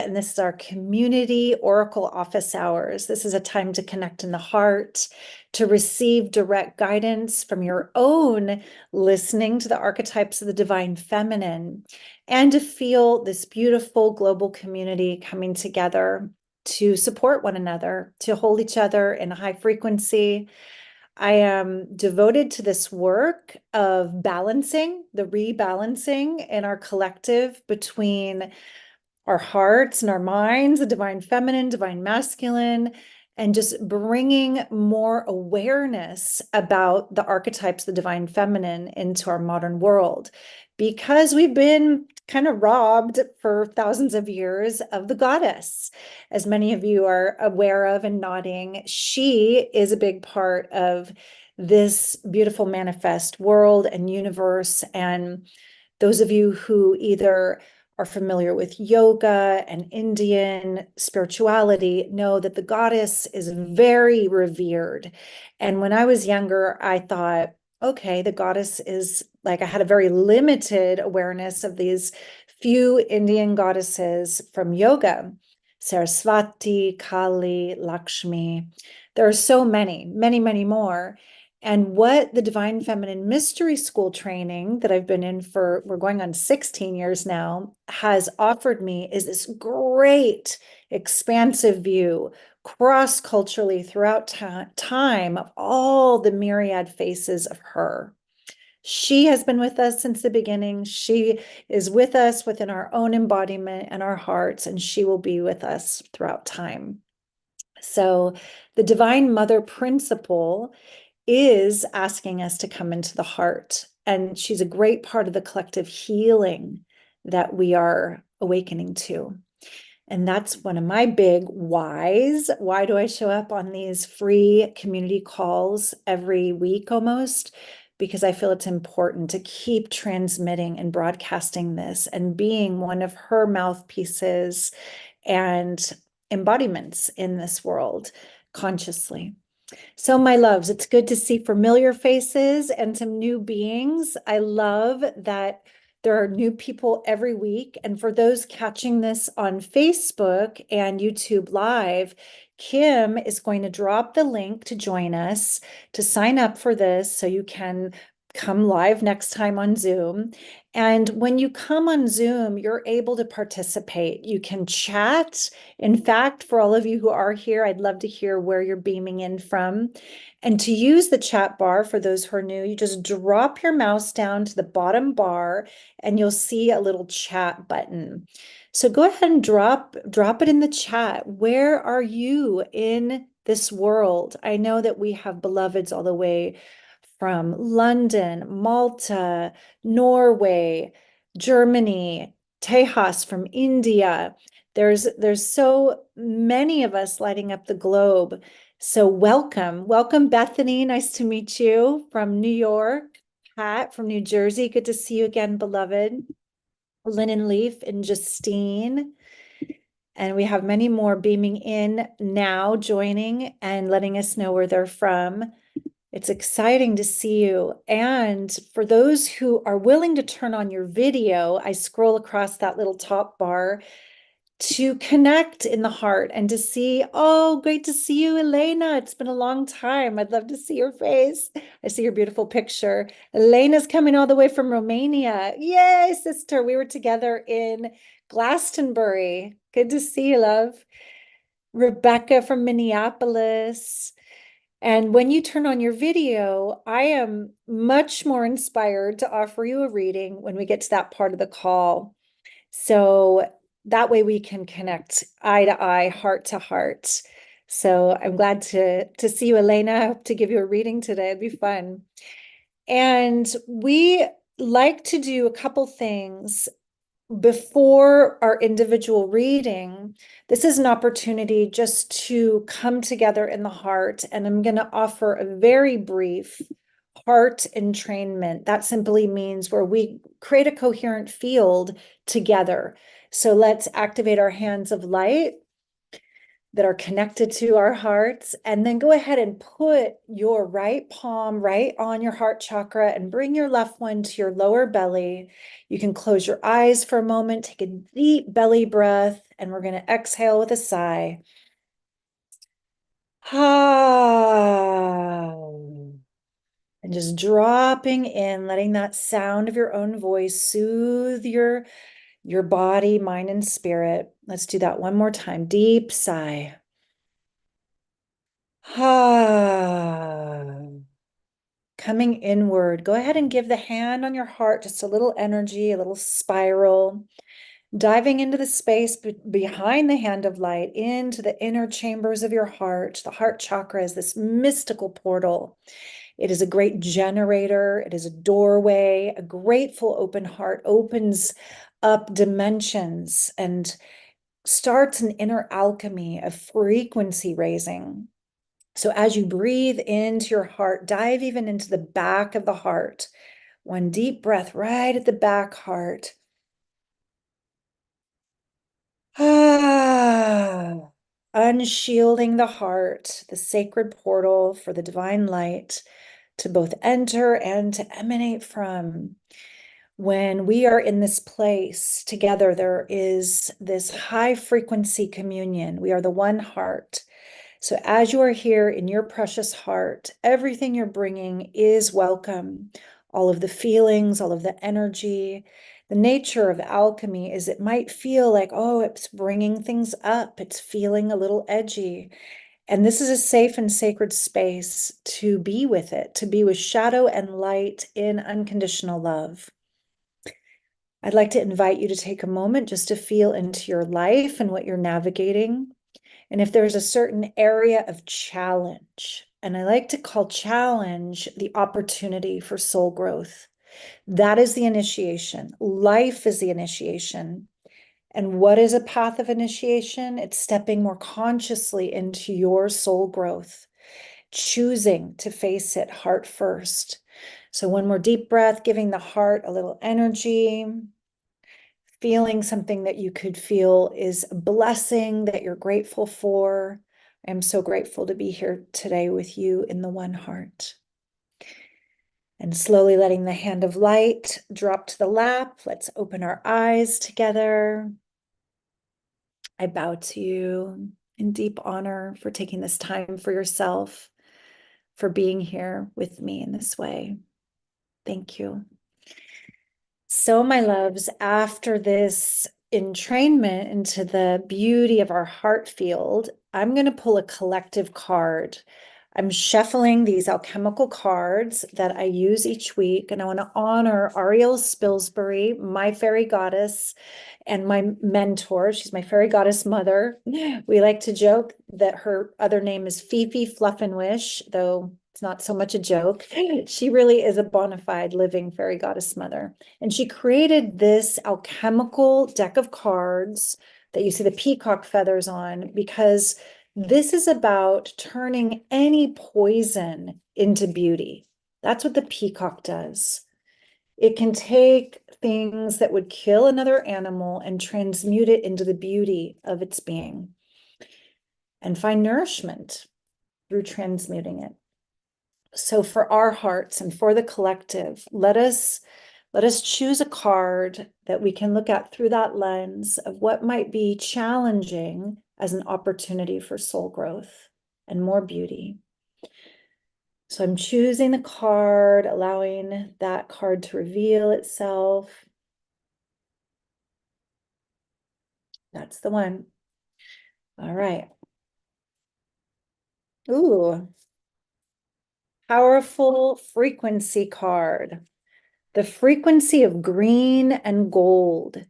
And this is our community oracle office hours. This is a time to connect in the heart, to receive direct guidance from your own listening to the archetypes of the divine feminine, and to feel this beautiful global community coming together to support one another, to hold each other in a high frequency. I am devoted to this work of balancing, the rebalancing in our collective between our hearts and our minds, the divine feminine, divine masculine, and just bringing more awareness about the archetypes, the divine feminine, into our modern world. Because we've been kind of robbed for thousands of years of the goddess. As many of you are aware of and nodding, she is a big part of this beautiful manifest world and universe. And those of you who either are familiar with yoga and Indian spirituality know that the goddess is very revered. And when I was younger, I thought, okay, the goddess is like, I had a very limited awareness of these few Indian goddesses from yoga: Saraswati, Kali, Lakshmi. There are so many, many, many more. And what the Divine Feminine Mystery School training that I've been in for, we're going on 16 years now, has offered me is this great expansive view cross-culturally throughout time of all the myriad faces of her. She has been with us since the beginning. She is with us within our own embodiment and our hearts, and she will be with us throughout time. So the Divine Mother principle is asking us to come into the heart. And she's a great part of the collective healing that we are awakening to. And that's one of my big whys. Why do I show up on these free community calls every week almost? Because I feel it's important to keep transmitting and broadcasting this and being one of her mouthpieces and embodiments in this world consciously. So, my loves, it's good to see familiar faces and some new beings. I love that there are new people every week. And for those catching this on Facebook and YouTube Live, Kim is going to drop the link to join us to sign up for this so you can come live next time on Zoom. And when you come on Zoom, you're able to participate. You can chat. In fact, for all of you who are here, I'd love to hear where you're beaming in from. And to use the chat bar, for those who are new, you just drop your mouse down to the bottom bar and you'll see a little chat button. So go ahead and drop it in the chat. Where are you in this world? I know that we have beloveds all the way from London, Malta, Norway, Germany, Tejas from India. There's so many of us lighting up the globe. So welcome, Bethany. Nice to meet you from New York. Pat from New Jersey. Good to see you again, beloved. Linen Leaf and Justine. And we have many more beaming in now, joining and letting us know where they're from. It's exciting to see you. And for those who are willing to turn on your video, I scroll across that little top bar to connect in the heart and to see, oh, great to see you, Elena. It's been a long time. I'd love to see your face. I see your beautiful picture. Elena's coming all the way from Romania. Yay, sister. We were together in Glastonbury. Good to see you, love. Rebecca from Minneapolis. And when you turn on your video, I am much more inspired to offer you a reading when we get to that part of the call. So that way we can connect eye to eye, heart to heart. So I'm glad to see you, Elena. I hope to give you a reading today. It'd be fun. And we like to do a couple things before our individual reading. This is an opportunity just to come together in the heart. And I'm going to offer a very brief heart entrainment. That simply means where we create a coherent field together. So let's activate our hands of light that are connected to our hearts, and then go ahead and put your right palm right on your heart chakra and bring your left one to your lower belly. You can close your eyes for a moment, take a deep belly breath, and we're going to exhale with a sigh. Ah. And just dropping in, letting that sound of your own voice soothe your body, mind, and spirit. Let's do that one more time. Deep sigh. Ah. Coming inward. Go ahead and give the hand on your heart just a little energy, a little spiral. Diving into the space behind the hand of light, into the inner chambers of your heart. The heart chakra is this mystical portal. It is a great generator. It is a doorway. A grateful open heart opens up dimensions and starts an inner alchemy of frequency raising. So as you breathe into your heart, dive even into the back of the heart. One deep breath right at the back heart. Ah, unshielding the heart, the sacred portal for the divine light to both enter and to emanate from. When we are in this place together, there is this high frequency communion. We are the one heart. So as you are here in your precious heart, everything you're bringing is welcome. All of the feelings, all of the energy. The nature of alchemy is it might feel like, oh, it's bringing things up. It's feeling a little edgy. And this is a safe and sacred space to be with it, to be with shadow and light in unconditional love. I'd like to invite you to take a moment just to feel into your life and what you're navigating. And if there's a certain area of challenge, and I like to call challenge the opportunity for soul growth, that is the initiation. Life is the initiation. And what is a path of initiation? It's stepping more consciously into your soul growth, choosing to face it heart first. So one more deep breath, giving the heart a little energy, feeling something that you could feel is a blessing that you're grateful for. I'm so grateful to be here today with you in the one heart. And slowly letting the hand of light drop to the lap. Let's open our eyes together. I bow to you in deep honor for taking this time for yourself, for being here with me in this way. Thank you. So, my loves, after this entrainment into the beauty of our heart field, I'm going to pull a collective card. I'm shuffling these alchemical cards that I use each week, and I want to honor Ariel Spilsbury, my fairy goddess, and my mentor. She's my fairy goddess mother. We like to joke that her other name is Fifi Fluff and Wish, though it's not so much a joke. She really is a bona fide living fairy goddess mother. And she created this alchemical deck of cards that you see the peacock feathers on, because this is about turning any poison into beauty. That's what the peacock does. It can take things that would kill another animal and transmute it into the beauty of its being and find nourishment through transmuting it. So for our hearts and for the collective, let us choose a card that we can look at through that lens of what might be challenging as an opportunity for soul growth and more beauty. So I'm choosing the card, allowing that card to reveal itself. That's the one. All right. Ooh, powerful frequency card. The frequency of green and gold.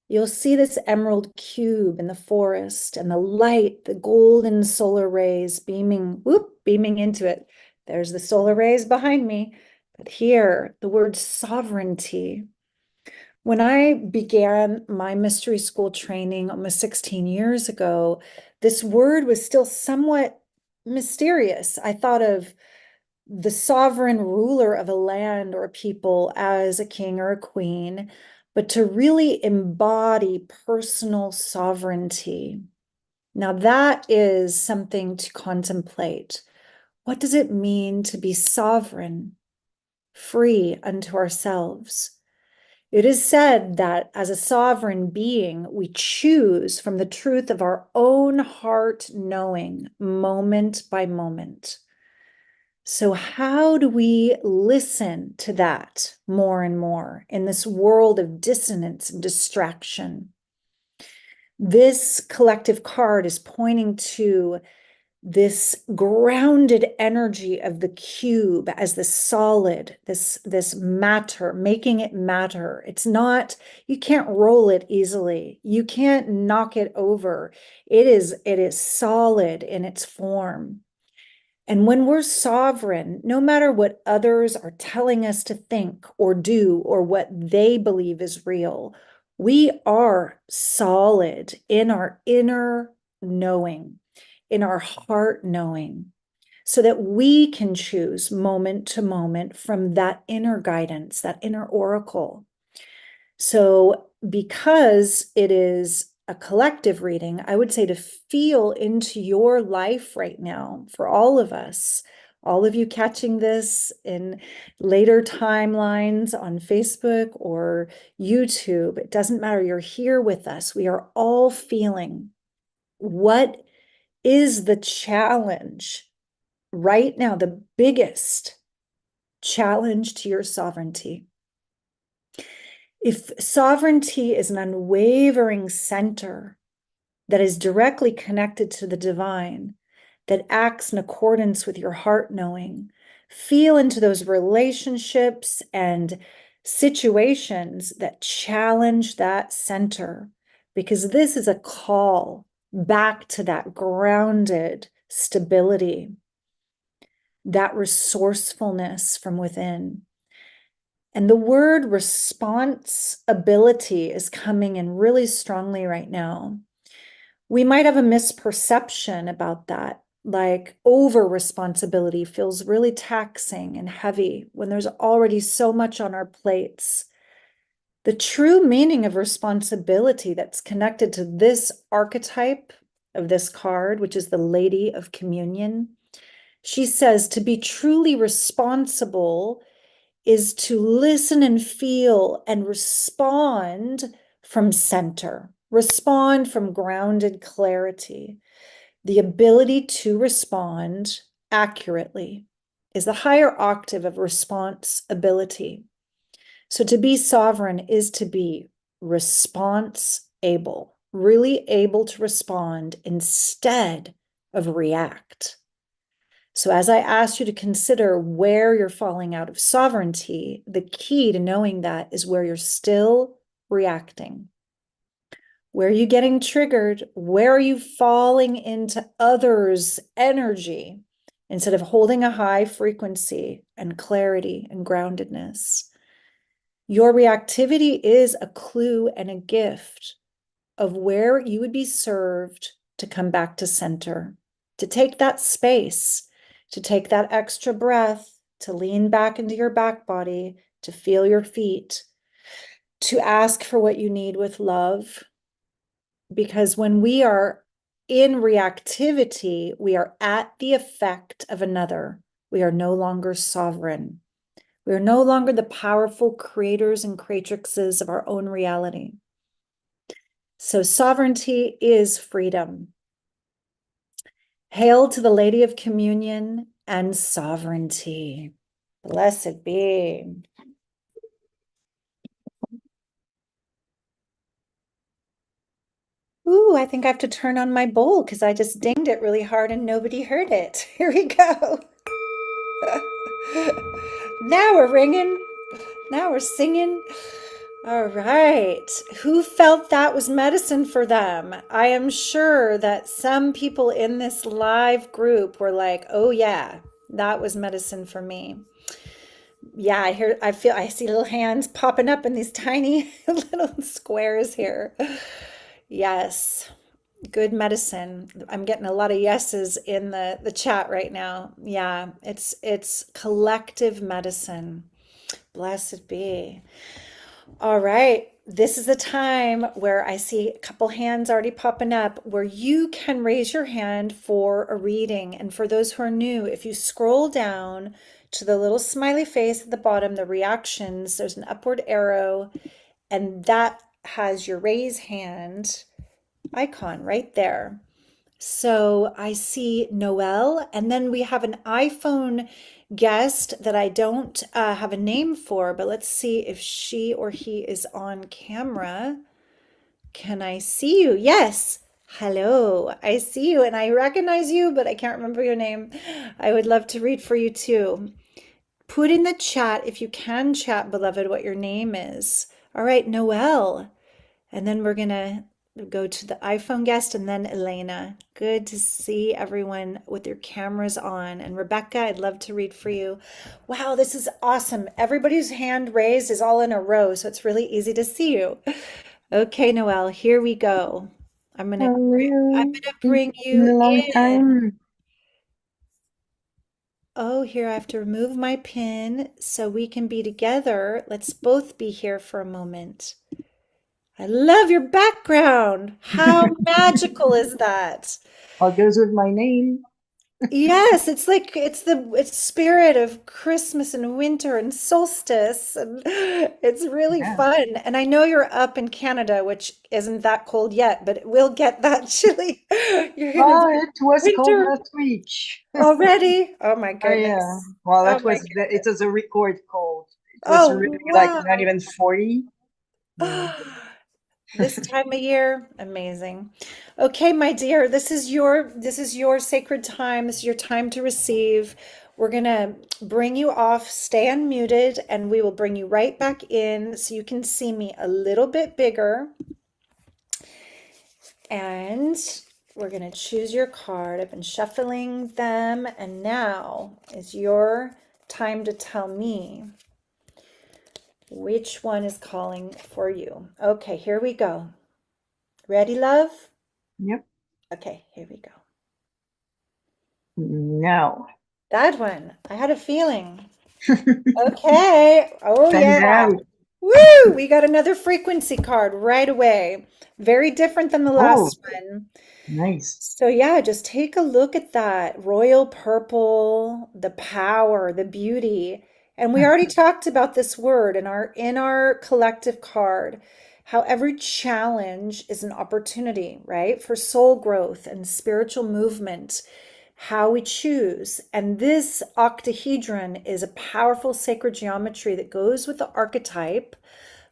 You'll see this emerald cube in the forest and the light, the golden solar rays beaming into it. There's the solar rays behind me. But here, the word sovereignty. When I began my mystery school training almost 16 years ago, this word was still somewhat mysterious. I thought of the sovereign ruler of a land or a people as a king or a queen, but to really embody personal sovereignty. Now, that is something to contemplate. What does it mean to be sovereign, free unto ourselves? It is said that as a sovereign being, we choose from the truth of our own heart knowing moment by moment. So, how do we listen to that more and more in this world of dissonance and distraction? This collective card is pointing to this grounded energy of the cube as the solid, this matter, making it matter. It's not, you can't roll it easily. You can't knock it over. It is solid in its form. And when we're sovereign, no matter what others are telling us to think or do or what they believe is real, we are solid in our inner knowing, in our heart knowing, so that we can choose moment to moment from that inner guidance, that inner oracle. So, because it is a collective reading, I would say to feel into your life right now for all of us, all of you catching this in later timelines on Facebook or YouTube, it doesn't matter. You're here with us. We are all feeling what is the challenge right now, the biggest challenge to your sovereignty. If sovereignty is an unwavering center that is directly connected to the divine, that acts in accordance with your heart knowing, feel into those relationships and situations that challenge that center, because this is a call back to that grounded stability, that resourcefulness from within. And the word responsibility is coming in really strongly right now. We might have a misperception about that, like over responsibility feels really taxing and heavy when there's already so much on our plates. The true meaning of responsibility that's connected to this archetype of this card, which is the Lady of Communion, she says to be truly responsible is to listen and feel and respond from center, respond from grounded clarity. The ability to respond accurately is the higher octave of responsibility. So to be sovereign is to be response able, really able to respond instead of react. So as I asked you to consider where you're falling out of sovereignty, the key to knowing that is where you're still reacting. Where are you getting triggered? Where are you falling into others' energy instead of holding a high frequency and clarity and groundedness? Your reactivity is a clue and a gift of where you would be served to come back to center, to take that space, to take that extra breath, to lean back into your back body, to feel your feet, to ask for what you need with love. Because when we are in reactivity, we are at the effect of another. We are no longer sovereign. We are no longer the powerful creators and creatrixes of our own reality. So sovereignty is freedom. Hail to the Lady of Communion and sovereignty. Blessed be. Ooh, I think I have to turn on my bowl because I just dinged it really hard and nobody heard it. Here we go. Now we're ringing. Now we're singing. All right. Who felt that was medicine for them? I am sure that some people in this live group were like, oh, yeah, that was medicine for me. Yeah, I see little hands popping up in these tiny little squares here. Yes, good medicine. I'm getting a lot of yeses in the chat right now. Yeah, it's collective medicine. Blessed be. All right. This is the time where I see a couple hands already popping up where you can raise your hand for a reading. And for those who are new, if you scroll down to the little smiley face at the bottom, the reactions, there's an upward arrow, and that has your raise hand icon right there. So I see Noel, and then we have an iPhone guest that I don't have a name for, but let's see if she or he is on camera. Can I see you? Yes. Hello. I see you and I recognize you, but I can't remember your name. I would love to read for you too. Put in the chat, if you can chat, beloved, what your name is. All right, Noel. And then we're gonna go to the iPhone guest and then Elena. Good to see everyone with your cameras on. And Rebecca, I'd love to read for you. Wow, this is awesome. Everybody's hand raised is all in a row, so it's really easy to see you. Okay, Noel, here we go. I'm Hello. gonna It's bring been you a long in. time. Oh, here I have to remove my pin so we can be together. Let's both be here for a moment. I love your background. How magical is that? All goes with my name. Yes, it's like it's spirit of Christmas and winter and solstice and it's really Yeah. fun. And I know you're up in Canada, which isn't that cold yet, but it will get that chilly. You're gonna Well, be it was cold winter last week. already. Oh my Oh yeah. goodness. Well, Oh that my was it goodness. was a record cold. It was Oh really like not wow. even 40. Mm. This time of year, amazing. Okay, my dear, this is your sacred time. This is your time to receive. We're gonna bring you off, stay unmuted, and we will bring you right back in so you can see me a little bit bigger. And we're gonna choose your card. I've been shuffling them, and now is your time to tell me which one is calling for you. Okay, here we go. Ready, love? Yep. Okay, here we go. No. That one. I had a feeling. Okay. Oh, Stand yeah. out. Woo! We got another frequency card right away. Very different than the Oh, last one. nice. So, yeah, just take a look at that. Royal purple, the power, the beauty. And we already talked about this word in our collective card, how every challenge is an opportunity, right? For soul growth and spiritual movement, how we choose. And this octahedron is a powerful sacred geometry that goes with the archetype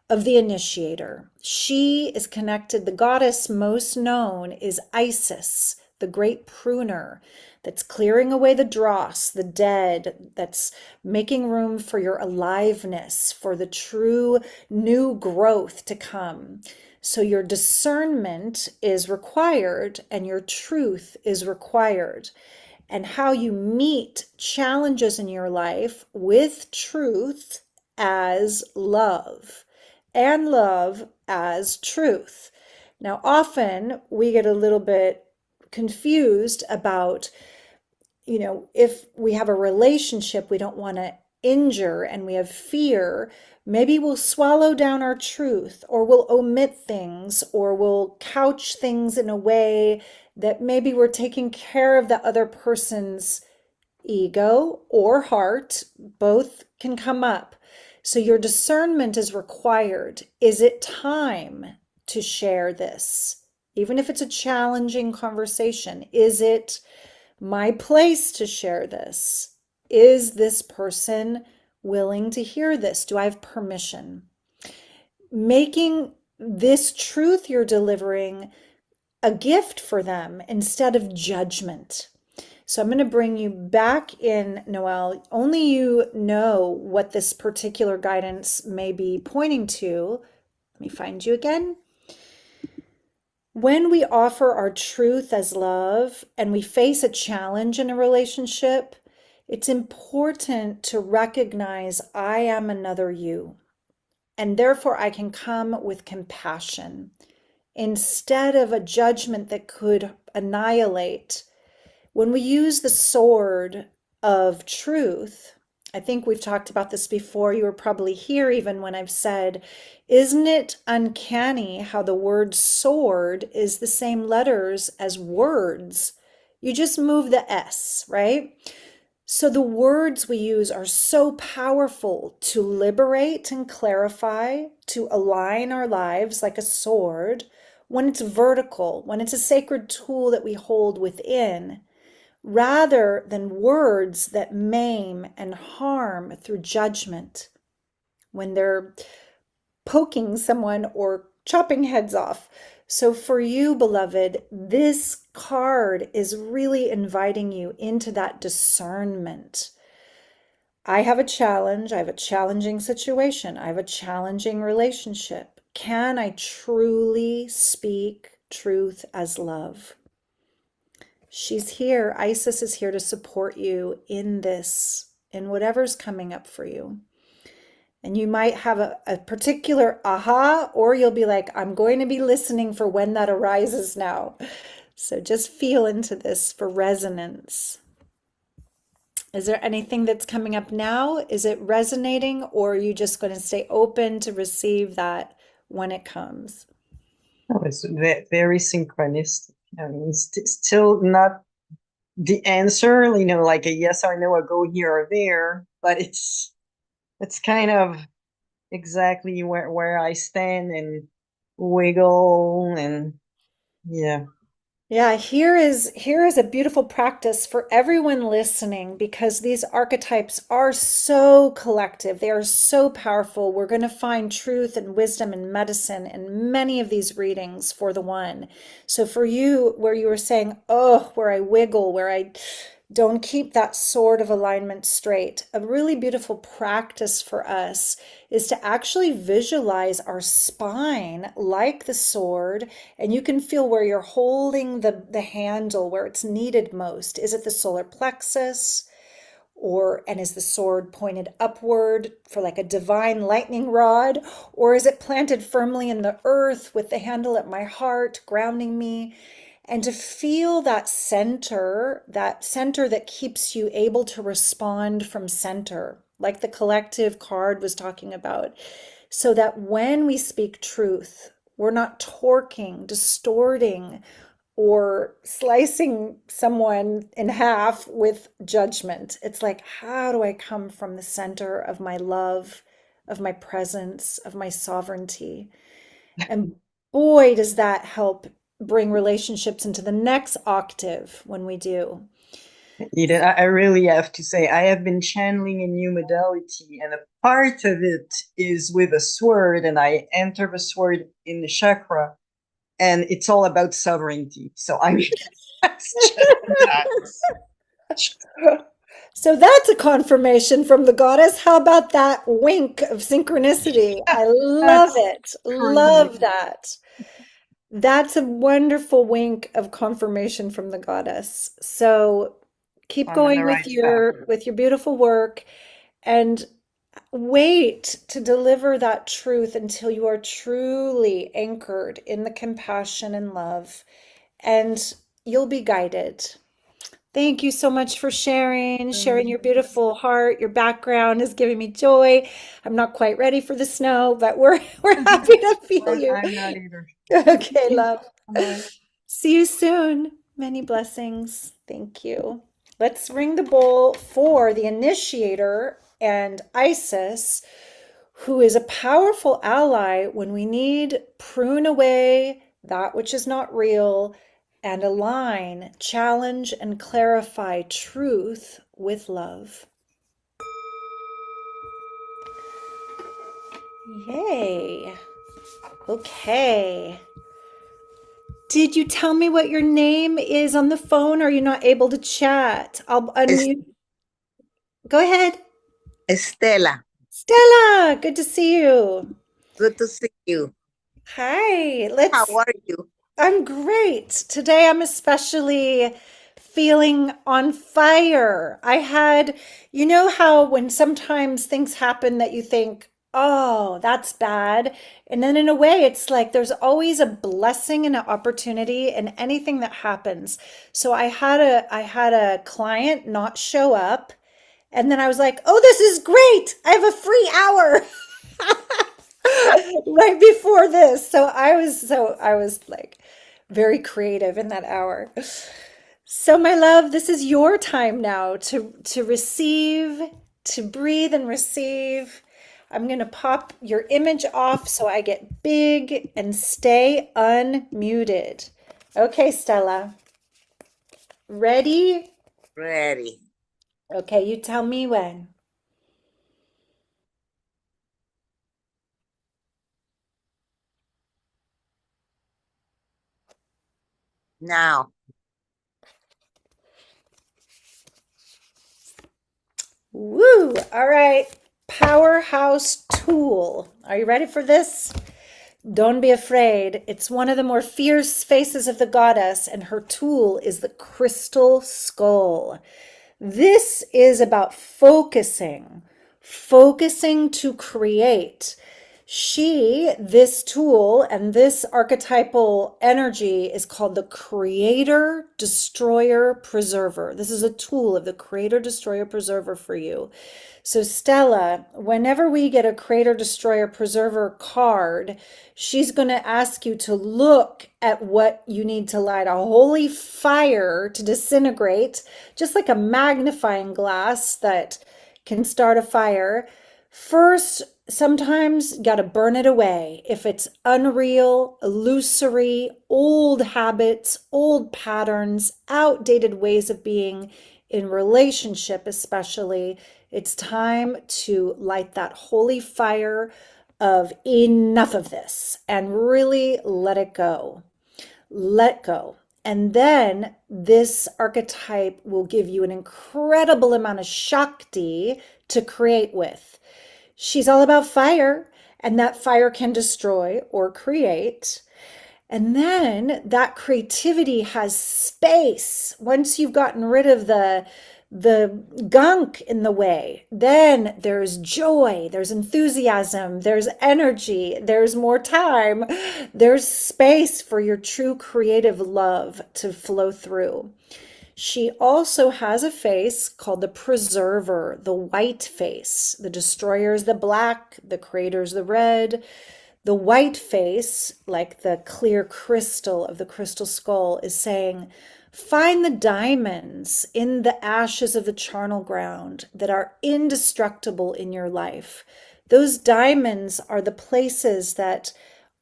of the initiator. She is connected, the goddess most known is Isis, the great pruner that's clearing away the dross, the dead, that's making room for your aliveness, for the true new growth to come. So your discernment is required and your truth is required. And how you meet challenges in your life with truth as love and love as truth. Now, often we get a little bit confused about, if we have a relationship we don't want to injure and we have fear, maybe we'll swallow down our truth or we'll omit things or we'll couch things in a way that maybe we're taking care of the other person's ego or heart. Both can come up. So your discernment is required. Is it time to share this? Even if it's a challenging conversation, is it my place to share this? Is this person willing to hear this? Do I have permission? Making this truth you're delivering a gift for them instead of judgment. So I'm going to bring you back in, Noel. Only you know what this particular guidance may be pointing to. Let me find you again. When we offer our truth as love and we face a challenge in a relationship, it's important to recognize I am another you, and therefore I can come with compassion instead of a judgment that could annihilate. When we use the sword of truth, I think we've talked about this before. You were probably here even when I've said, isn't it uncanny how the word sword is the same letters as words? You just move the S, right? So the words we use are so powerful to liberate and clarify, to align our lives like a sword when it's vertical, when it's a sacred tool that we hold within, rather than words that maim and harm through judgment when they're poking someone or chopping heads off. So, for you, beloved, this card is really inviting you into that discernment. I have a challenge. I have a challenging situation. I have a challenging relationship. Can I truly speak truth as love? She's here. Isis is here to support you in this, in whatever's coming up for you. And you might have a particular aha, or you'll be like, I'm going to be listening for when that arises now. So just feel into this for resonance. Is there anything that's coming up now? Is it resonating, or are you just going to stay open to receive that when it comes? Oh, it's very synchronistic. I mean, it's still not the answer, like a yes or no, a go here or there, but it's kind of exactly where I stand and wiggle and yeah. Yeah, here is a beautiful practice for everyone listening because these archetypes are so collective. They are so powerful. We're going to find truth and wisdom and medicine in many of these readings for the one. So for you, where you were saying, oh, where I wiggle, where I don't keep that sword of alignment straight, a really beautiful practice for us is to actually visualize our spine like the sword, and you can feel where you're holding the handle, where it's needed most. Is it the solar plexus? And is the sword pointed upward for like a divine lightning rod? Or is it planted firmly in the earth with the handle at my heart, grounding me? And to feel that center that keeps you able to respond from center, like the collective card was talking about, so that when we speak truth, we're not torquing, distorting, or slicing someone in half with judgment. It's like, how do I come from the center of my love, of my presence, of my sovereignty? And boy, does that help bring relationships into the next octave when we do. Eden, I really have to say, I have been channeling a new modality, and a part of it is with a sword, and I enter the sword in the chakra, and it's all about sovereignty. So I mean, that's just So that's a confirmation from the goddess. How about that wink of synchronicity? I love that's it. crazy. Love that. That's a wonderful wink of confirmation from the goddess. So keep I'm on the going right path. with your beautiful work and wait to deliver that truth until you are truly anchored in the compassion and love, and you'll be guided. Thank you so much for sharing your beautiful heart. Your background is giving me joy. I'm not quite ready for the snow, but we're happy to feel you. I'm not either. Okay, love. Bye. See you soon. Many blessings. Thank you. Let's ring the bowl for the initiator and Isis, who is a powerful ally when we need prune away that which is not real and align, challenge, and clarify truth with love. Yay. Okay. Did you tell me what your name is on the phone? Or are you not able to chat? I'll Es- unmute. Go ahead. Estela, Stella, good to see you. good to see you. Hi. How are you? I'm great. Today I'm especially feeling on fire. You know how when sometimes things happen that you think, oh, that's bad. And then in a way, it's like there's always a blessing and an opportunity in anything that happens. So I had a client not show up, and then I was like, oh, this is great. I have a free hour. Right before this. So I was like very creative in that hour. So, my love, this is your time now to receive, to breathe and receive. I'm going to pop your image off so I get big and stay unmuted. Okay, Stella. Ready? Ready. Okay, you tell me when. Now. Woo! All right. Powerhouse tool. Are you ready for this? Don't be afraid. It's one of the more fierce faces of the goddess, and her tool is the crystal skull. This is about focusing to create. This tool and this archetypal energy is called the Creator, Destroyer, Preserver. This is a tool of the Creator, Destroyer, Preserver for you. So, Stella, whenever we get a Creator, Destroyer, Preserver card, she's going to ask you to look at what you need to light a holy fire to disintegrate, just like a magnifying glass that can start a fire. First, sometimes you got to burn it away. If it's unreal, illusory, old habits, old patterns, outdated ways of being in relationship, especially, it's time to light that holy fire of enough of this and really let it go. Let go. And then this archetype will give you an incredible amount of Shakti to create with. She's all about fire, and that fire can destroy or create. And then that creativity has space. Once you've gotten rid of the gunk in the way, then there's joy, there's enthusiasm, there's energy, there's more time, there's space for your true creative love to flow through. She also has a face called the preserver, the white face. The destroyer is the black, the creator is the red. The white face, like the clear crystal of the crystal skull, is saying, find the diamonds in the ashes of the charnel ground that are indestructible in your life. Those diamonds are the places that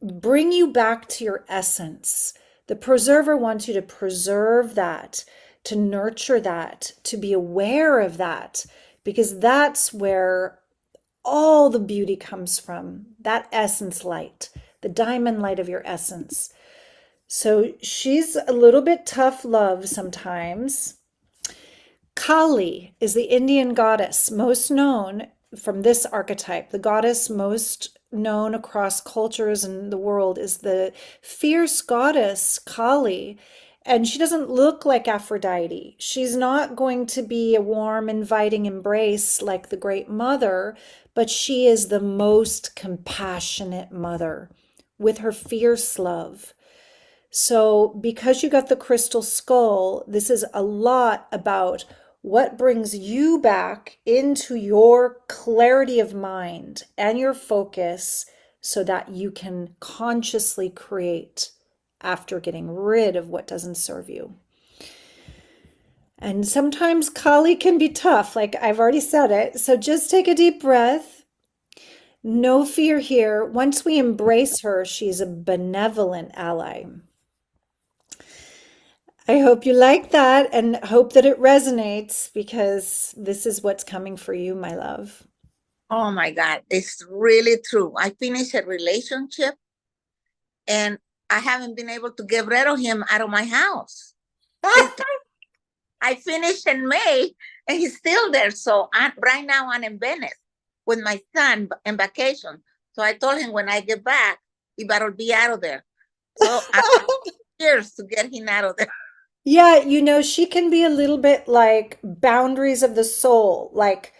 bring you back to your essence. The preserver wants you to preserve that, to nurture that, to be aware of that, because that's where all the beauty comes from, that essence light, the diamond light of your essence. So she's a little bit tough love sometimes. Kali is the Indian goddess most known from this archetype. The goddess most known across cultures in the world is the fierce goddess Kali. And she doesn't look like Aphrodite. She's not going to be a warm, inviting embrace like the Great Mother, but she is the most compassionate mother with her fierce love. So, because you got the crystal skull, this is a lot about what brings you back into your clarity of mind and your focus so that you can consciously create after getting rid of what doesn't serve you. And sometimes Kali can be tough, like I've already said it. So just take a deep breath. No fear here. Once we embrace her, she's a benevolent ally. I hope you like that and hope that it resonates because this is what's coming for you, my love. Oh my God, it's really true. I finished a relationship and I haven't been able to get rid of him out of my house. I finished in May and he's still there. So right now I'm in Venice with my son in vacation. So I told him when I get back, he better be out of there. So I years to get him out of there. Yeah, she can be a little bit like boundaries of the soul, like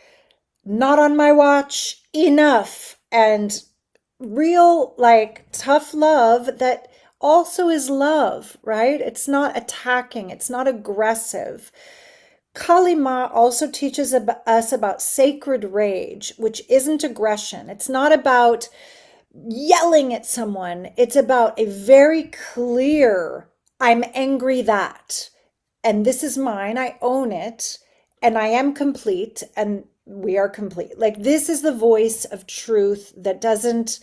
not on my watch, enough, and real, like tough love that also is love, right? It's not attacking, it's not aggressive. Kali Ma also teaches us about sacred rage, which isn't aggression. It's not about yelling at someone, it's about a very clear, I'm angry that. and this is mine, I own it, and I am complete, and we are complete. Like this is the voice of truth that doesn't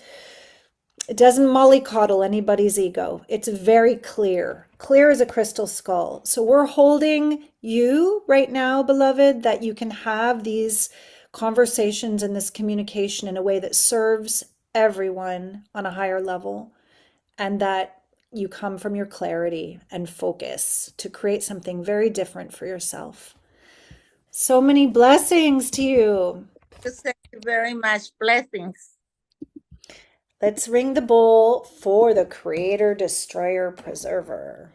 mollycoddle anybody's ego. It's very clear, clear as a crystal skull. So we're holding you right now, beloved, that you can have these conversations and this communication in a way that serves everyone on a higher level, and that you come from your clarity and focus to create something very different for yourself. So many blessings to you. Thank you very much. Blessings. Let's ring the bowl for the Creator, Destroyer, Preserver.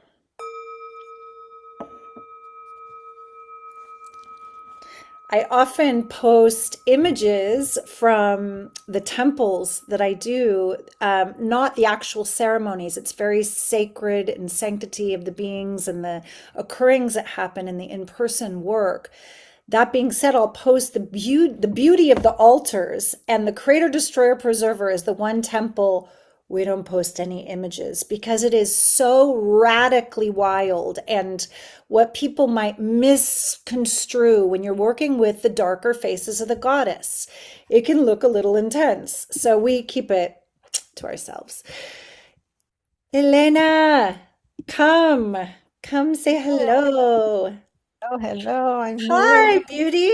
I often post images from the temples that I do, not the actual ceremonies. It's very sacred and sanctity of the beings and the occurrings that happen in the in-person work. That being said, I'll post the beauty of the altars, and the Creator, Destroyer, Preserver is the one temple we don't post any images because it is so radically wild, and what people might misconstrue when you're working with the darker faces of the goddess, it can look a little intense. So we keep it to ourselves. Elena, come say hello. Oh, hello. I'm Hi, here. beauty.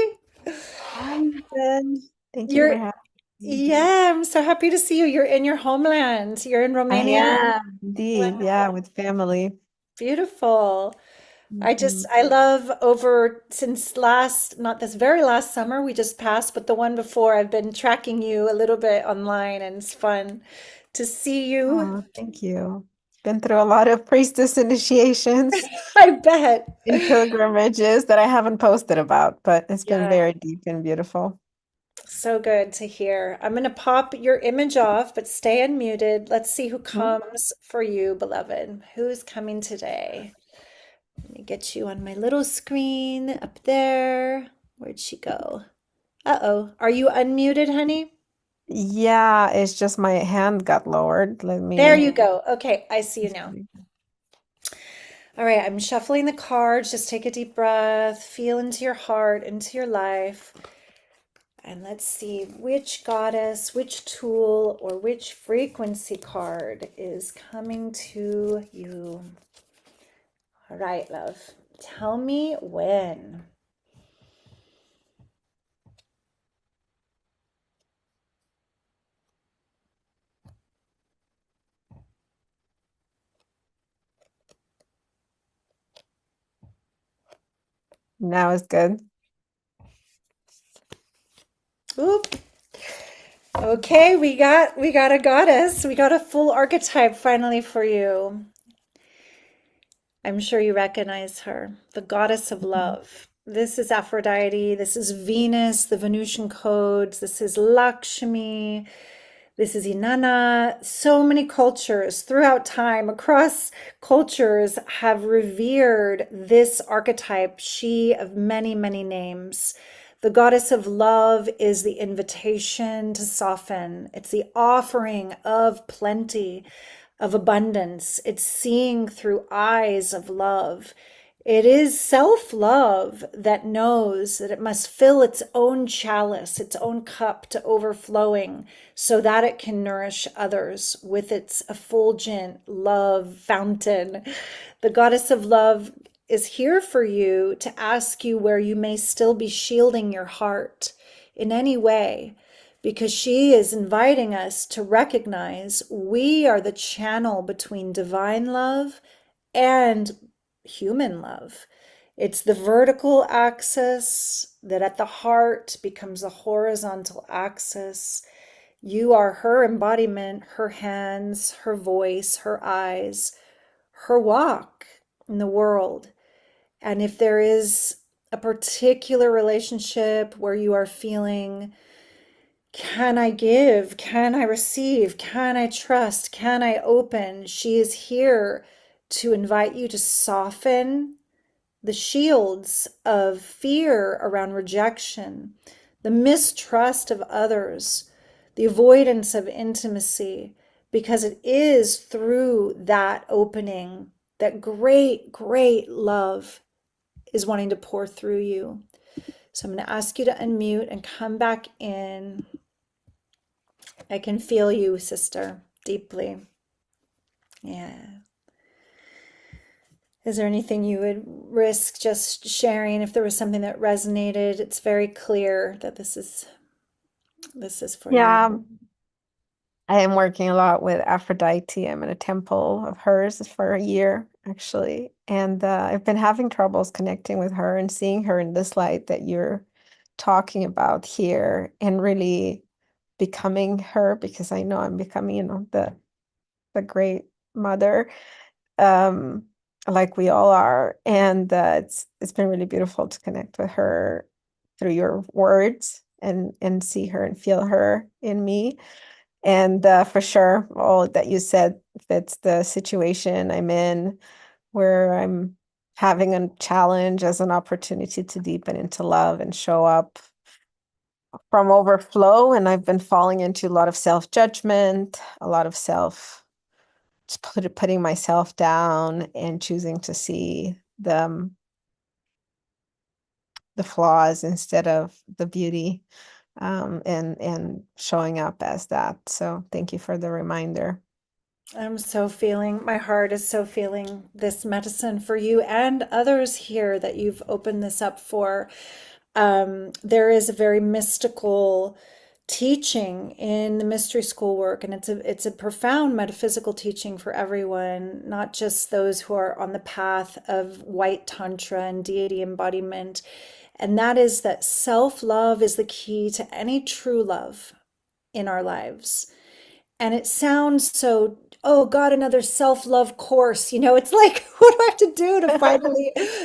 I'm good. Thank you for You're, having me. yeah, I'm so happy to see you. You're in your homeland. You're in I Romania. am indeed. Yeah, with family. Beautiful. Mhm. I love over since not this very last summer we just passed, but the one before, I've been tracking you a little bit online, and it's fun to see you. Oh, thank you. Been through a lot of priestess initiations I bet. and pilgrimages that I haven't posted about, but it's been Yeah, very deep and beautiful. so good to hear. I'm going to pop your image off, but stay unmuted. Let's see who Mhm. comes for you, beloved. Who's coming today? Let me get you on my little screen up there. Where'd she go? Uh-oh. Are you unmuted, honey? Yeah, it's just my hand got lowered. Let There me. you go. Okay, I see you now. All right, I'm shuffling the cards. Just take a deep breath, feel into your heart, into your life. And let's see which goddess, which tool, or which frequency card is coming to you. All right, love. Tell me when. Now it's good. Oop. Okay, we got a goddess. We got a full archetype finally for you. I'm sure you recognize her, the goddess of Mhm. love. This is Aphrodite. This is Venus, the Venusian codes. This is Lakshmi. This is Inanna. So many cultures throughout time, across cultures, have revered this archetype, she of many, many names. The goddess of love is the invitation to soften. It's the offering of plenty, of abundance. It's seeing through eyes of love. It is self-love that knows that it must fill its own chalice, its own cup to overflowing, so that it can nourish others with its effulgent love fountain. The goddess of love is here for you to ask you where you may still be shielding your heart in any way, because she is inviting us to recognize we are the channel between divine love and human love. It's the vertical axis that at the heart becomes a horizontal axis. You are her embodiment, her hands, her voice, her eyes, her walk in the world. And if there is a particular relationship where you are feeling, can I give? Can I receive? Can I trust? Can I open? She is here to invite you to soften the shields of fear around rejection, the mistrust of others, the avoidance of intimacy, because it is through that opening that great, great love is wanting to pour through you. So I'm going to ask you to unmute and come back in. I can feel you, sister, deeply. Yeah. Is there anything you would risk just sharing if there was something that resonated? It's very clear that this is for Yeah, you. I am working a lot with Aphrodite. I'm in a temple of hers for a year, actually. And I've been having troubles connecting with her and seeing her in this light that you're talking about here and really becoming her, because I know I'm becoming, the great mother, um, like we all are. And it's been really beautiful to connect with her through your words and see her and feel her in me. And for sure, all that you said fits the situation I'm in, where I'm having a challenge as an opportunity to deepen into love and show up from overflow. And I've been falling into a lot of self-judgment, a lot of putting myself down and choosing to see the flaws instead of the beauty, and showing up as that. So thank you for the reminder. My heart is so feeling this medicine for you and others here that you've opened this up for. There is a very mystical teaching in the mystery school work, and it's a profound metaphysical teaching for everyone, not just those who are on the path of white tantra and deity embodiment. And that is that self-love is the key to any true love in our lives. And it sounds so, oh God, another self-love course. It's like, what do I have to do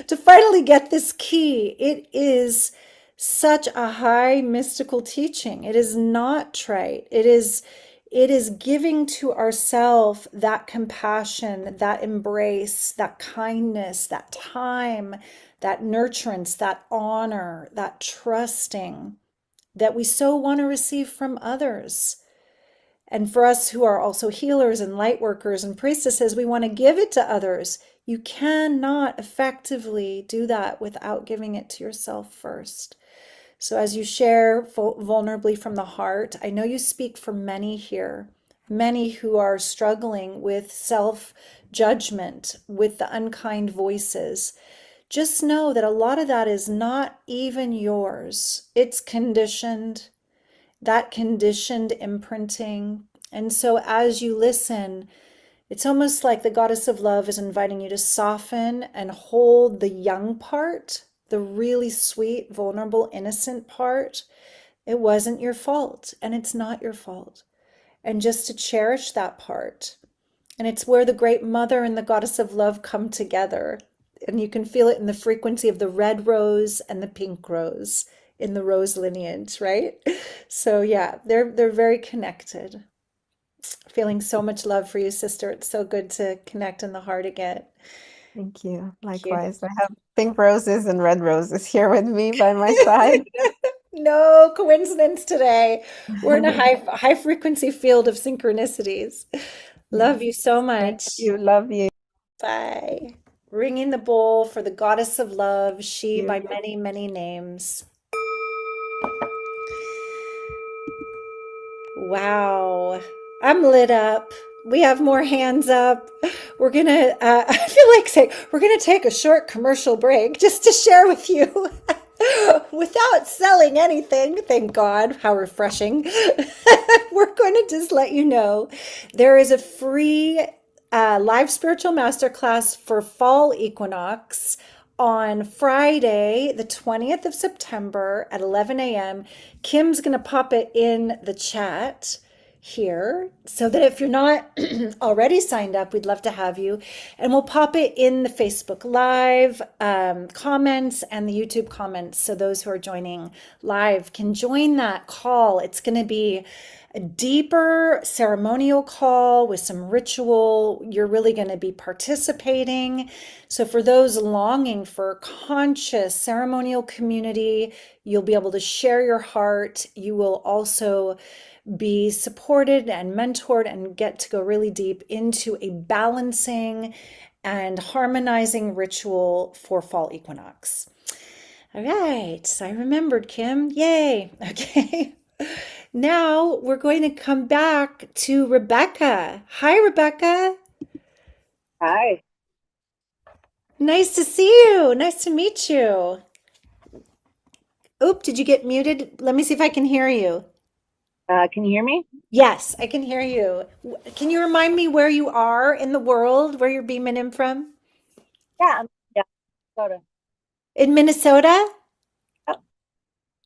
to finally get this key? It is such a high mystical teaching. It is not trite. It is giving to ourselves that compassion, that embrace, that kindness, that time, that nurturance, that honor, that trusting that we so want to receive from others. And for us who are also healers and light workers and priestesses, we want to give it to others. You cannot effectively do that without giving it to yourself first. So as you share vulnerably from the heart, I know you speak for many here, many who are struggling with self-judgment, with the unkind voices. Just know that a lot of that is not even yours. It's conditioned, that conditioned imprinting. And so as you listen, it's almost like the goddess of love is inviting you to soften and hold the young part, the really sweet, vulnerable, innocent part. It wasn't your fault, and it's not your fault. And just to cherish that part. And it's where the great mother and the goddess of love come together. And you can feel it in the frequency of the red rose and the pink rose in the rose lineage, right? So yeah, they're very connected. Feeling so much love for you, sister. It's so good to connect in the heart again. Thank you. Thank you. Likewise, I have pink roses and red roses here with me by my side. No coincidence today. We're in a high frequency field of synchronicities. Love you so Thank much. you. Love you. Bye. Ringing the bowl for the goddess of love, she You. by many, many names. Wow. I'm lit up. We have more hands up. We're gonna, I feel like saying, we're gonna take a short commercial break just to share with you without selling anything. Thank God. How refreshing. We're going to just let you know there is a free live spiritual masterclass for fall equinox on Friday, the 20th of September at 11 a.m. Kim's going to pop it in the chat here so that if you're not already signed up, we'd love to have you. And we'll pop it in the Facebook Live comments and the YouTube comments. So those who are joining live can join that call. It's going to be a deeper ceremonial call with some ritual. You're really going to be participating. So for those longing for conscious ceremonial community, you'll be able to share your heart. You will also be supported and mentored and get to go really deep into a balancing and harmonizing ritual for fall equinox. All right, so I remembered, Kim. Yay. Okay. Now we're going to come back to Rebecca. Hi, Rebecca. Hi. Nice to see you. Nice to meet you. Oop, did you get muted? Let me see if I can hear you. Can you hear me? Yes, I can hear you. Can you remind me where you are in the world, where you're beaming in from? Yeah, Minnesota. In Minnesota? Yep.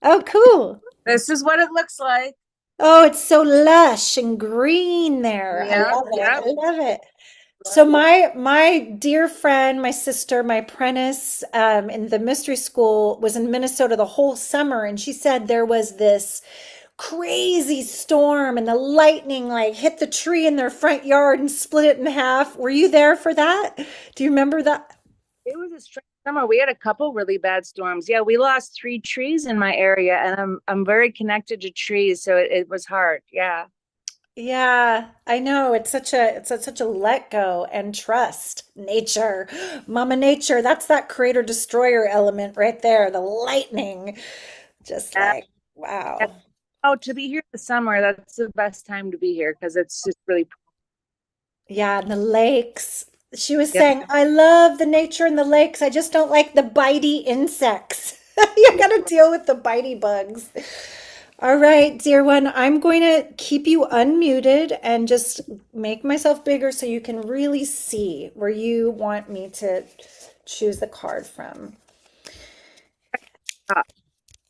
Oh, cool. This is what it looks like. Oh, it's so lush and green there. I Yep, love it. yep. I love it. So my dear friend, my sister, my apprentice in the mystery school was in Minnesota the whole summer, and she said there was this crazy storm and the lightning like hit the tree in their front yard and split it in half. Were you there for that? Do you remember that? It was a strange summer. We had a couple really bad storms. Yeah, we lost 3 trees in my area, and I'm very connected to trees, so it was hard. Yeah. Yeah, I know. It's such a let go and trust nature. Mama Nature, that's that creator destroyer element right there, the lightning. Just Yeah. like, Yeah. wow. Oh, to be here in the summer, that's the best time to be here because it's just really. Yeah, and the lakes. She was Yep. saying, I love the nature in the lakes. I just don't like the bitey insects. You got to deal with the bitey bugs. All right, dear one, I'm going to keep you unmuted and just make myself bigger so you can really see where you want me to choose the card from. Uh,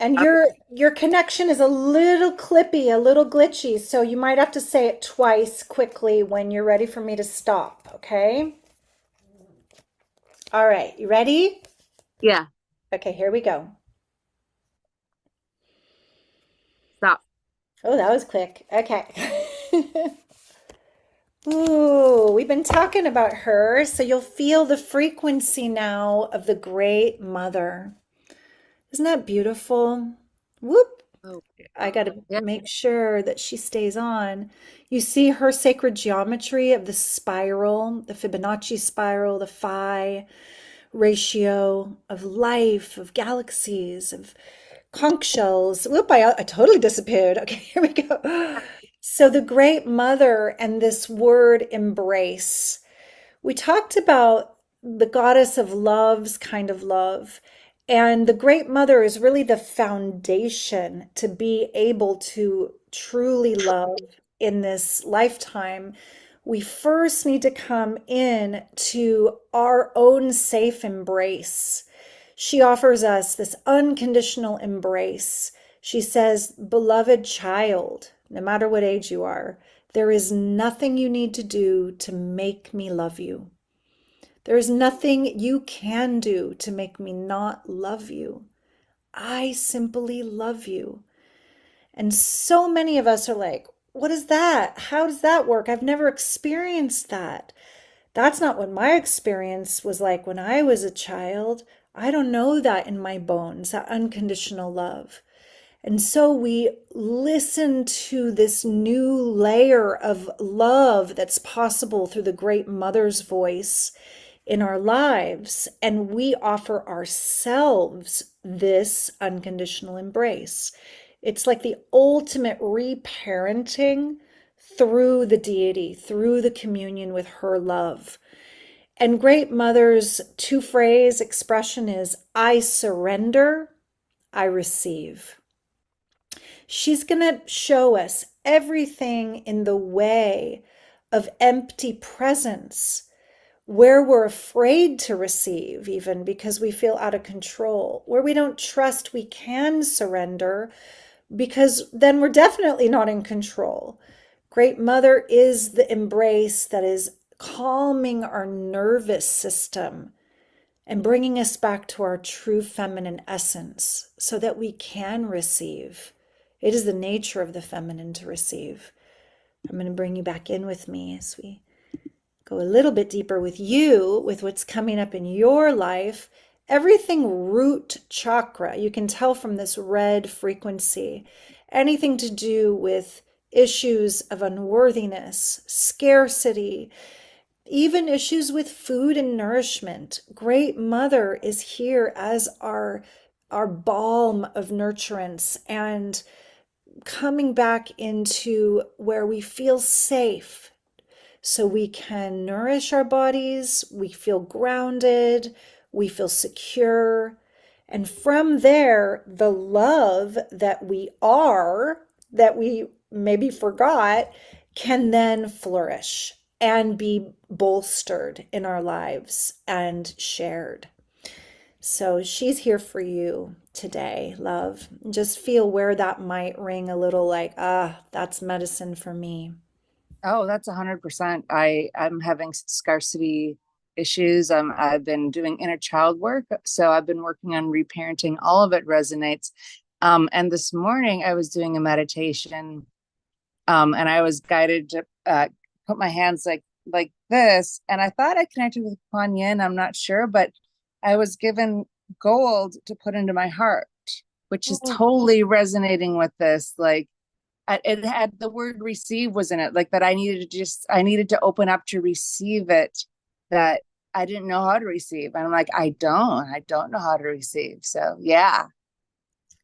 And uh, your connection is a little clippy, a little glitchy, so you might have to say it twice quickly when you're ready for me to stop, okay? All right, you ready? yeah. Okay, here we go. Stop. Oh, that was quick. Okay. Ooh, we've been talking about her, so you'll feel the frequency now of the Great Mother. Isn't that beautiful? Whoop. Oh, I got to yeah. make sure that she stays on. You see her sacred geometry of the spiral, the Fibonacci spiral, the phi ratio of life, of galaxies, of conch shells. Whoop, I totally disappeared. Okay, here we go. So the Great Mother and this word embrace. We talked about the goddess of love's kind of love. And the Great Mother is really the foundation to be able to truly love in this lifetime. We first need to come in to our own safe embrace. She offers us this unconditional embrace. She says, beloved child, no matter what age you are, there is nothing you need to do to make me love you. There is nothing you can do to make me not love you. I simply love you. And so many of us are like, what is that? How does that work? I've never experienced that. That's not what my experience was like when I was a child. I don't know that in my bones, that unconditional love. And so we listen to this new layer of love that's possible through the Great Mother's voice in our lives, and we offer ourselves this unconditional embrace. It's like the ultimate reparenting through the deity, through the communion with her love. And Great Mother's two-phrase expression is, I surrender, I receive. She's going to show us everything in the way of empty presence, where we're afraid to receive, even because we feel out of control, where we don't trust we can surrender, because then we're definitely not in control. Great Mother is the embrace that is calming our nervous system and bringing us back to our true feminine essence so that we can receive. It is the nature of the feminine to receive. I'm going to bring you back in with me as we go a little bit deeper with you, with what's coming up in your life. Everything root chakra, you can tell from this red frequency, anything to do with issues of unworthiness, scarcity, even issues with food and nourishment. Great Mother is here as our balm of nurturance and coming back into where we feel safe so we can nourish our bodies, we feel grounded, we feel secure. And from there, the love that we are, that we maybe forgot, can then flourish and be bolstered in our lives and shared. So she's here for you today, love. Just feel where that might ring a little like, ah, that's medicine for me. Oh, that's 100%. I'm having scarcity issues. I've been doing inner child work, so I've been working on reparenting. All of it resonates. And this morning I was doing a meditation, and I was guided to put my hands like this, and I thought I connected with Kuan Yin. I'm not sure, but I was given gold to put into my heart, which is totally resonating with this. Like, it had the word receive was in it, like that I needed to open up to receive it, that I didn't know how to receive. And I'm like, I don't know how to receive. So yeah.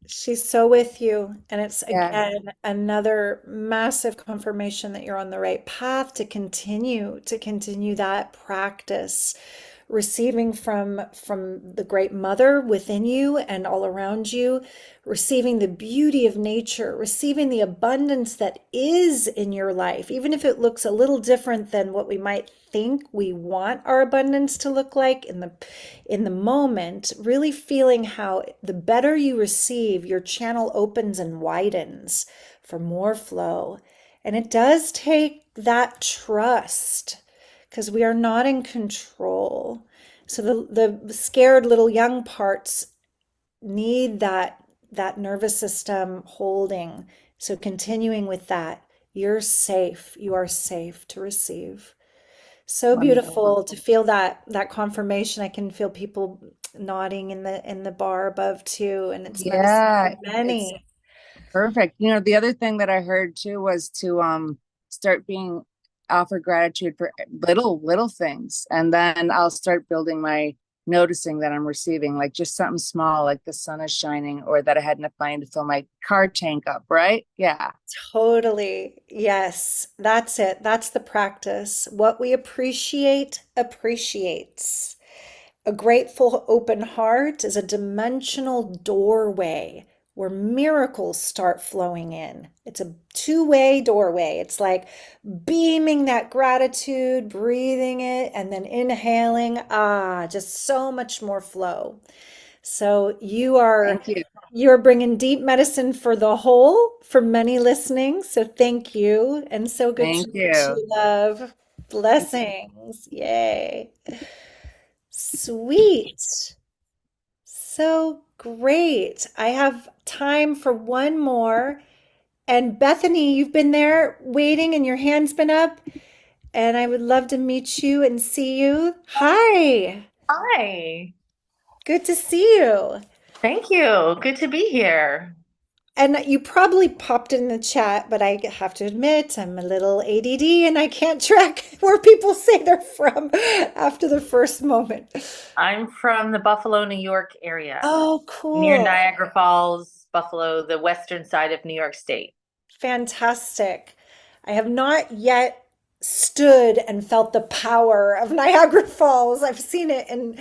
She's so with you. And it's Yeah. again another massive confirmation that you're on the right path to continue that practice, receiving from the great mother within you and all around you, receiving the beauty of nature, receiving the abundance that is in your life, even if it looks a little different than what we might think we want our abundance to look like in the moment. Really feeling how the better you receive, your channel opens and widens for more flow. And it does take that trust because we are not in control. So the scared little young parts need that nervous system holding. So continuing with that, you're safe. You are safe to receive. So Wonderful. beautiful to feel that confirmation. I can feel people nodding in the bar above too, and it's medicine for Yeah, it's many. perfect. You know, the other thing that I heard too was to start being offer gratitude for little things. And then I'll start building my noticing that I'm receiving, like just something small, like the sun is shining, or that I had enough money to fill my car tank up, right? Yeah. Totally. Yes, that's it. That's the practice. What we appreciate appreciates. A grateful open heart is a dimensional doorway where miracles start flowing in. It's a two-way doorway. It's like beaming that gratitude, breathing it, and then inhaling. Ah, just so much more flow. So Thank you. you're bringing deep medicine for the whole, for many listening. So thank you. And so good to Thank meet you. you, love. Blessings. Yay. Sweet. So great. I have time for one more. And Bethany, you've been there waiting and your hand's been up, and I would love to meet you and see you. Hi. Hi. Good to see you. Thank you. Good to be here. And you probably popped in the chat, but I have to admit, I'm a little ADD and I can't track where people say they're from after the first moment. I'm from the Buffalo, New York area, Oh, near cool. Niagara Falls, Buffalo, the western side of New York State. Fantastic. I have not yet stood and felt the power of Niagara Falls. I've seen it in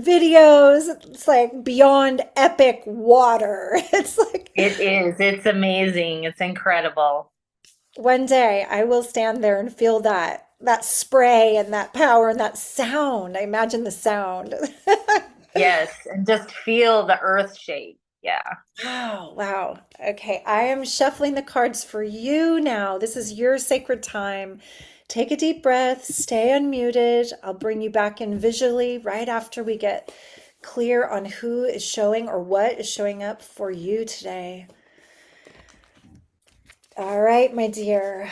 videos. It's like beyond epic water. It's like It is. It's amazing. It's incredible. one day I will stand there and feel that spray and that power and that sound. I imagine the sound. Yes. And just feel the earth shake. Yeah. Wow, wow. Okay, I am shuffling the cards for you now. This is your sacred time. Take a deep breath, stay unmuted. I'll bring you back in visually right after we get clear on who is showing or what is showing up for you today. All right, my dear.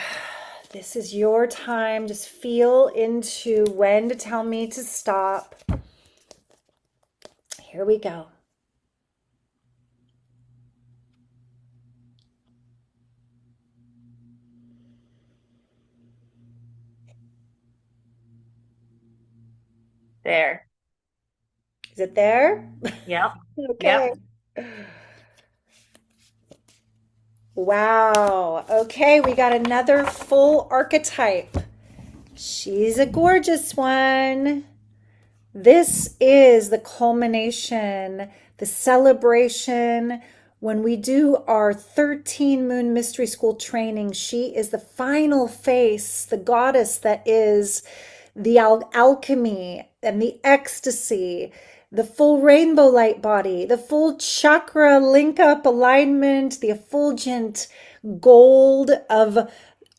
This is your time. Just feel into when to tell me to stop. Here we go. There. Is it there? Yep. Okay. Wow. Okay, we got another full archetype. She's a gorgeous one. This is the culmination, the celebration. When we do our 13 Moon Mystery School training, she is the final face, the goddess that is the alchemy and the ecstasy, the full rainbow light body, the full chakra link up alignment, the effulgent gold of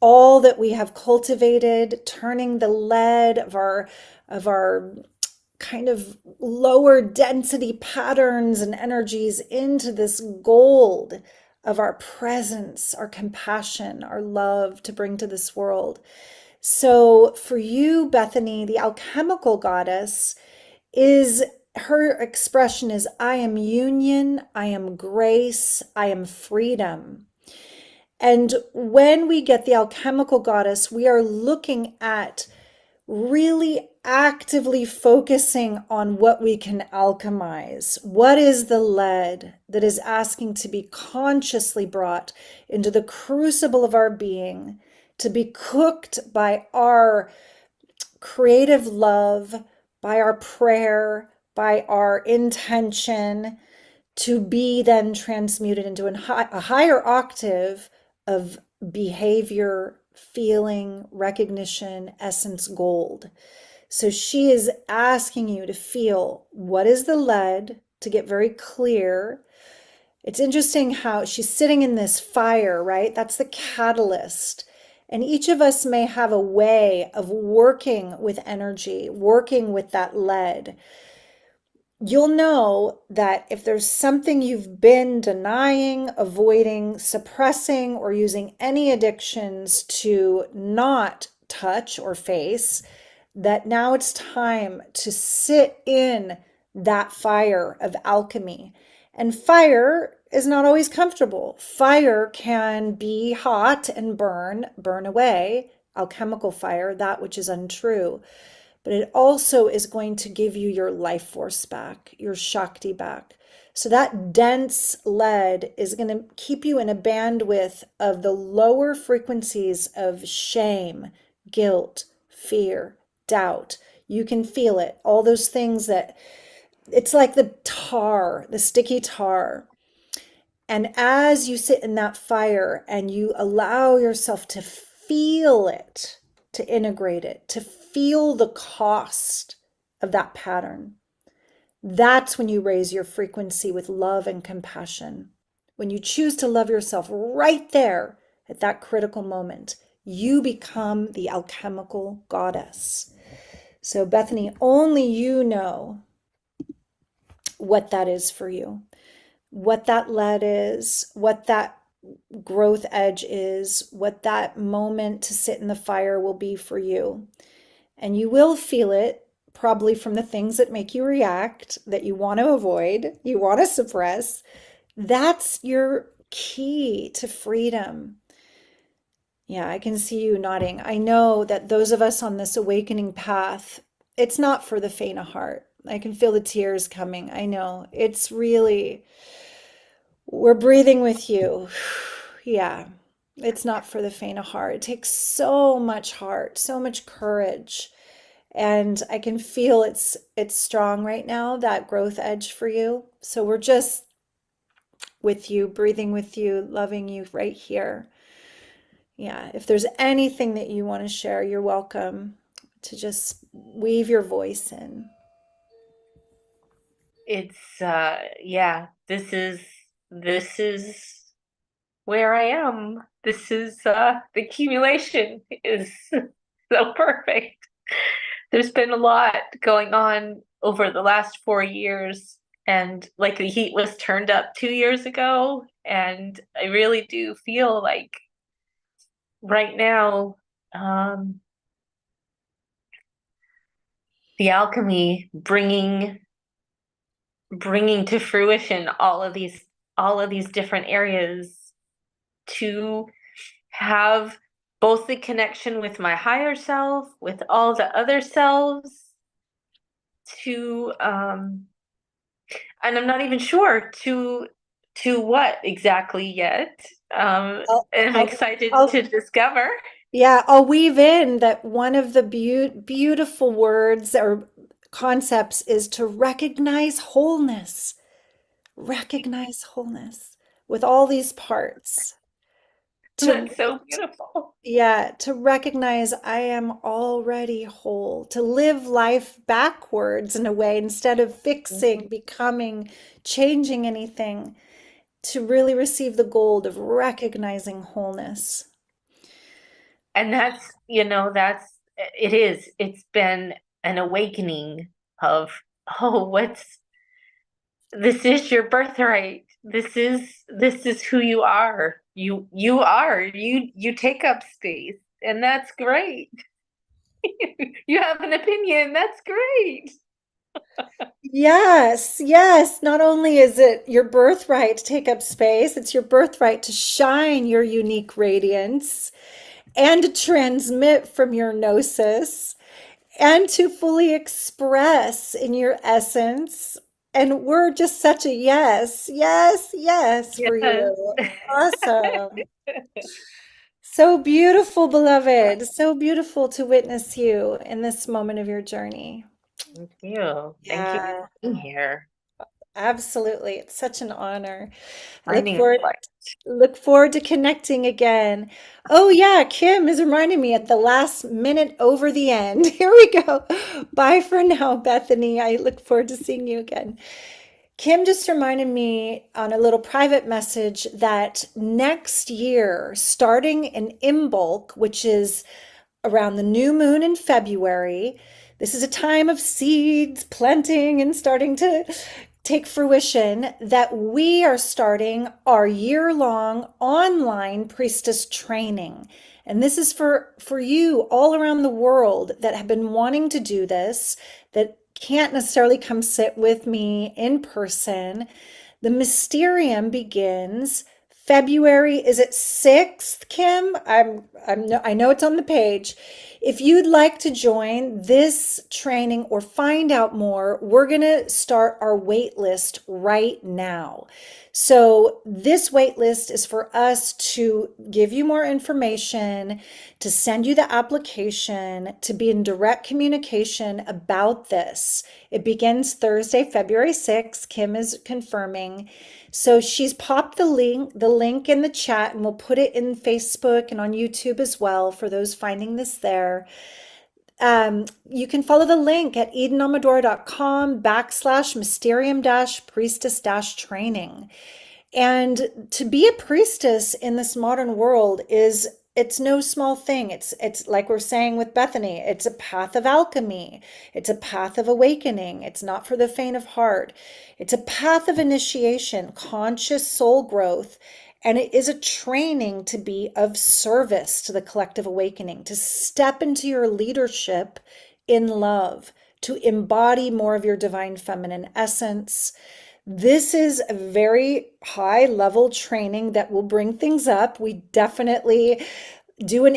all that we have cultivated, turning the lead of our kind of lower density patterns and energies into this gold of our presence, our compassion, our love to bring to this world. So for you, Bethany, the alchemical goddess, is her expression is I am union, I am grace, I am freedom. And when we get the alchemical goddess, we are looking at really actively focusing on what we can alchemize. What is the lead that is asking to be consciously brought into the crucible of our being, to be cooked by our creative love, by our prayer, by our intention, to be then transmuted into a higher octave of behavior, feeling, recognition, essence, gold. So she is asking you to feel what is the lead, to get very clear. It's interesting how she's sitting in this fire, right? That's the catalyst. And each of us may have a way of working with energy, working with that lead. You'll know that if there's something you've been denying, avoiding, suppressing, or using any addictions to not touch or face, that now it's time to sit in that fire of alchemy. And fire is not always comfortable. Fire can be hot and burn away, alchemical fire, that which is untrue. But it also is going to give you your life force back, your Shakti back. So that dense lead is going to keep you in a bandwidth of the lower frequencies of shame, guilt, fear, doubt. You can feel it. All those things that it's like the tar, the sticky tar. And as you sit in that fire and you allow yourself to feel it, to integrate it, to feel the cost of that pattern, that's when you raise your frequency with love and compassion. When you choose to love yourself right there at that critical moment, you become the alchemical goddess. So, Bethany, only you know what that is for you, what that lead is, what that growth edge is, what that moment to sit in the fire will be for you. And you will feel it probably from the things that make you react, that you want to avoid, you want to suppress. That's your key to freedom. Yeah, I can see you nodding. I know that those of us on this awakening path, it's not for the faint of heart. I can feel the tears coming. I know. It's really, we're breathing with you. Yeah, it's not for the faint of heart. It takes so much heart, so much courage. And I can feel it's strong right now, that growth edge for you. So we're just with you, breathing with you, loving you right here. Yeah, if there's anything that you want to share, you're welcome to just weave your voice in. It's yeah, this is where I am. This is the accumulation is so perfect. There's been a lot going on over the last 4 years, and like the heat was turned up 2 years ago, and I really do feel like right now the alchemy bringing to fruition all of these different areas to have both the connection with my higher self, with all the other selves, to and I'm not even sure to what exactly yet. I'll- I'm I'll- excited I'll- to discover. Yeah, I'll weave in that one of the beautiful words or concepts is to recognize wholeness. Recognize wholeness with all these parts. To That's so beautiful. Yeah, to recognize I am already whole, to live life backwards in a way instead of fixing, becoming, changing anything, to really receive the gold of recognizing wholeness. And that's, it's been an awakening of, oh, this is your birthright. This is who you are. You take up space, and that's great. You have an opinion, that's great. Yes, yes. Not only is it your birthright to take up space, it's your birthright to shine your unique radiance and to transmit from your gnosis and to fully express in your essence. And we're just such a yes, yes, yes for Yes. you. Awesome. So beautiful, beloved. So beautiful to witness you in this moment of your journey. Thank you. Thank you Yeah, for being here. absolutely. It's such an honor. I Finding a place. look forward to connecting again. Oh yeah, Kim is reminding me at the last minute over the end. Here we go. Bye for now, Bethany. I look forward to seeing you again. Kim just reminded me on a little private message that next year, starting in Imbolc, which is around the new moon in February, this is a time of seeds planting and starting to take fruition, that we are starting our year-long online priestess training. And this is for you all around the world that have been wanting to do this, that can't necessarily come sit with me in person. The Mysterium begins February, is it 6th, Kim? I know it's on the page. If you'd like to join this training or find out more, we're going to start our wait list right now. So this wait list is for us to give you more information, to send you the application, to be in direct communication about this. It begins Thursday, February 6th. Kim is confirming. So she's popped the link in the chat, and we'll put it in Facebook and on YouTube as well for those finding this there. You can follow the link at EdenAmador.com/mysterium-priestess-training. And to be a priestess in this modern world it's no small thing. It's like we're saying with Bethany, it's a path of alchemy. It's a path of awakening. It's not for the faint of heart. It's a path of initiation, conscious soul growth, and it is a training to be of service to the collective awakening, to step into your leadership in love, to embody more of your divine feminine essence. This is a very high level training that will bring things up. We definitely do an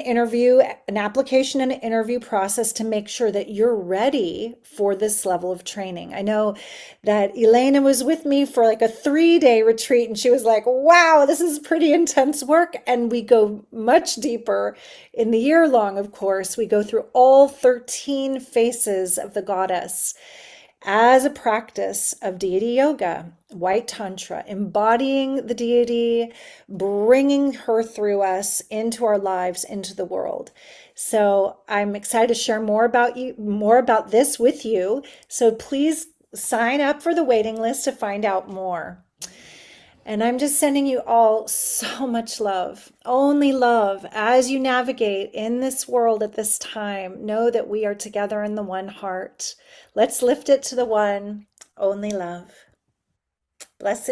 application and an interview process to make sure that you're ready for this level of training. I know that Elena was with me for like a 3-day retreat, and she was like, wow, this is pretty intense work. And we go much deeper in the year long, of course. We go through all 13 faces of the goddess as a practice of deity yoga, white tantra, embodying the deity, bringing her through us into our lives, into the world. So I'm excited to share more about this with you. So please sign up for the waiting list to find out more. And I'm just sending you all so much love, only love, as you navigate in this world at this time. Know that we are together in the one heart. Let's lift it to the one, only love. Blessed.